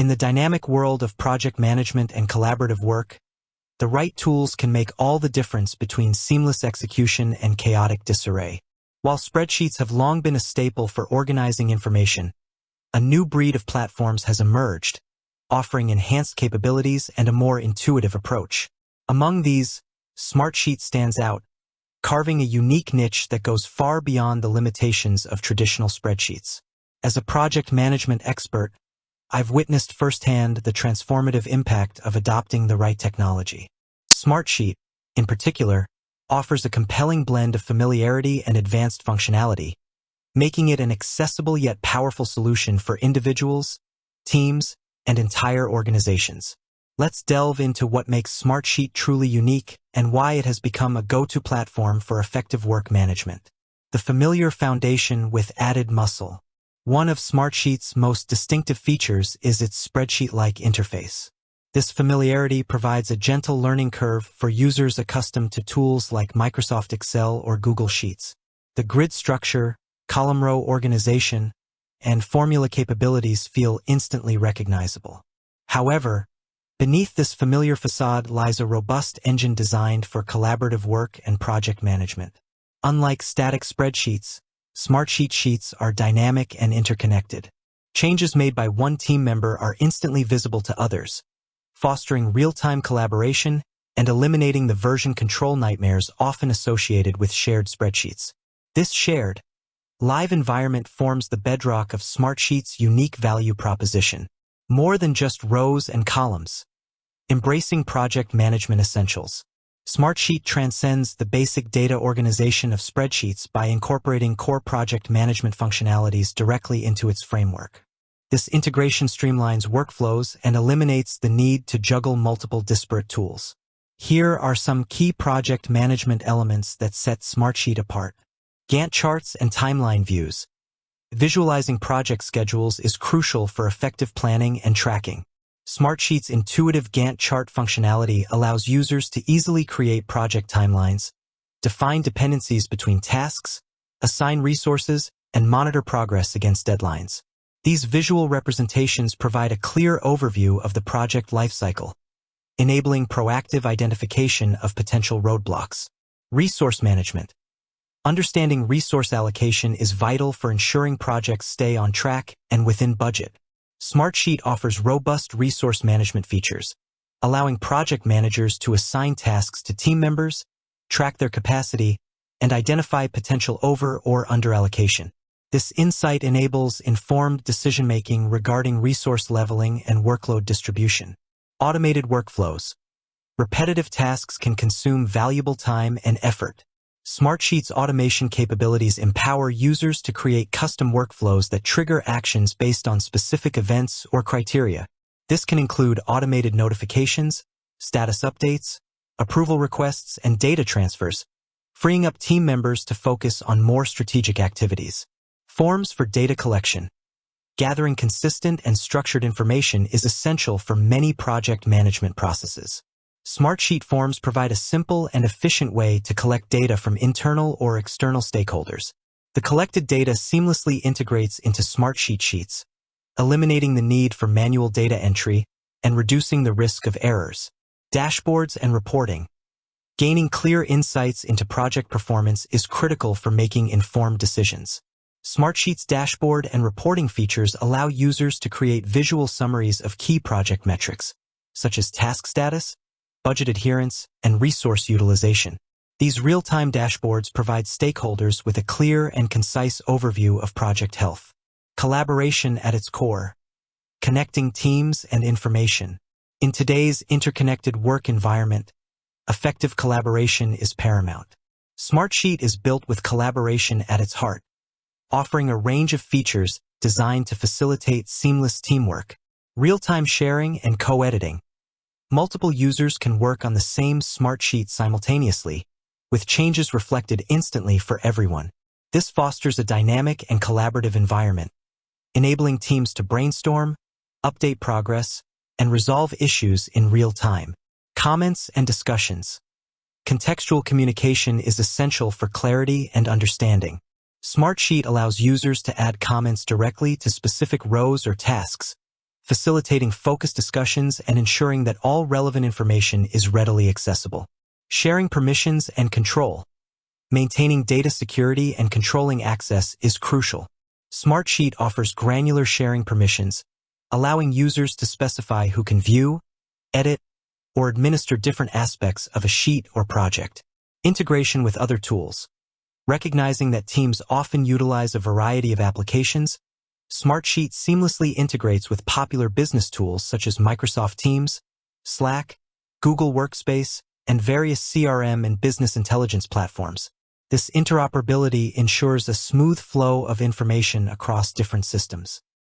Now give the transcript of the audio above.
In the dynamic world of project management and collaborative work, the right tools can make all the difference between seamless execution and chaotic disarray. While spreadsheets have long been a staple for organizing information, a new breed of platforms has emerged, offering enhanced capabilities and a more intuitive approach. Among these, Smartsheet stands out, carving a unique niche that goes far beyond the limitations of traditional spreadsheets. As a project management expert, I've witnessed firsthand the transformative impact of adopting the right technology. Smartsheet, in particular, offers a compelling blend of familiarity and advanced functionality, making it an accessible yet powerful solution for individuals, teams, and entire organizations. Let's delve into what makes Smartsheet truly unique and why it has become a go-to platform for effective work management. The familiar foundation with added muscle. One of Smartsheet's most distinctive features is its spreadsheet-like interface. This familiarity provides a gentle learning curve for users accustomed to tools like Microsoft Excel or Google Sheets. The grid structure, column row organization, and formula capabilities feel instantly recognizable. However, beneath this familiar facade lies a robust engine designed for collaborative work and project management. Unlike static spreadsheets, Smartsheet sheets are dynamic and interconnected. Changes made by one team member are instantly visible to others, fostering real-time collaboration and eliminating the version control nightmares often associated with shared spreadsheets. This shared, live environment forms the bedrock of Smartsheet's unique value proposition. More than just rows and columns. Embracing project management essentials. Smartsheet transcends the basic data organization of spreadsheets by incorporating core project management functionalities directly into its framework. This integration streamlines workflows and eliminates the need to juggle multiple disparate tools. Here are some key project management elements that set Smartsheet apart. Gantt charts and timeline views. Visualizing project schedules is crucial for effective planning and tracking. Smartsheet's intuitive Gantt chart functionality allows users to easily create project timelines, define dependencies between tasks, assign resources, and monitor progress against deadlines. These visual representations provide a clear overview of the project lifecycle, enabling proactive identification of potential roadblocks. Resource management. Understanding resource allocation is vital for ensuring projects stay on track and within budget. Smartsheet offers robust resource management features, allowing project managers to assign tasks to team members, track their capacity, and identify potential over- or under-allocation. This insight enables informed decision-making regarding resource leveling and workload distribution. Automated workflows. Repetitive tasks can consume valuable time and effort. Smartsheet's automation capabilities empower users to create custom workflows that trigger actions based on specific events or criteria. This can include automated notifications, status updates, approval requests, and data transfers, freeing up team members to focus on more strategic activities. Forms for data collection. Gathering consistent and structured information is essential for many project management processes. Smartsheet forms provide a simple and efficient way to collect data from internal or external stakeholders. The collected data seamlessly integrates into Smartsheet sheets, eliminating the need for manual data entry and reducing the risk of errors. Dashboards and reporting. Gaining clear insights into project performance is critical for making informed decisions. Smartsheet's dashboard and reporting features allow users to create visual summaries of key project metrics, such as task status, budget adherence, and resource utilization. These real-time dashboards provide stakeholders with a clear and concise overview of project health. Collaboration at its core. Connecting teams and information. In today's interconnected work environment, effective collaboration is paramount. Smartsheet is built with collaboration at its heart, offering a range of features designed to facilitate seamless teamwork, real-time sharing, and co-editing. Multiple users can work on the same Smartsheet simultaneously, with changes reflected instantly for everyone. This fosters a dynamic and collaborative environment, enabling teams to brainstorm, update progress, and resolve issues in real time. Comments and discussions. Contextual communication is essential for clarity and understanding. Smartsheet allows users to add comments directly to specific rows or tasks, facilitating focused discussions and ensuring that all relevant information is readily accessible. Sharing permissions and control. Maintaining data security and controlling access is crucial. Smartsheet offers granular sharing permissions, allowing users to specify who can view, edit, or administer different aspects of a sheet or project. Integration with other tools. Recognizing that teams often utilize a variety of applications, Smartsheet seamlessly integrates with popular business tools such as Microsoft Teams, Slack, Google Workspace, and various CRM and business intelligence platforms. This interoperability ensures a smooth flow of information across different systems.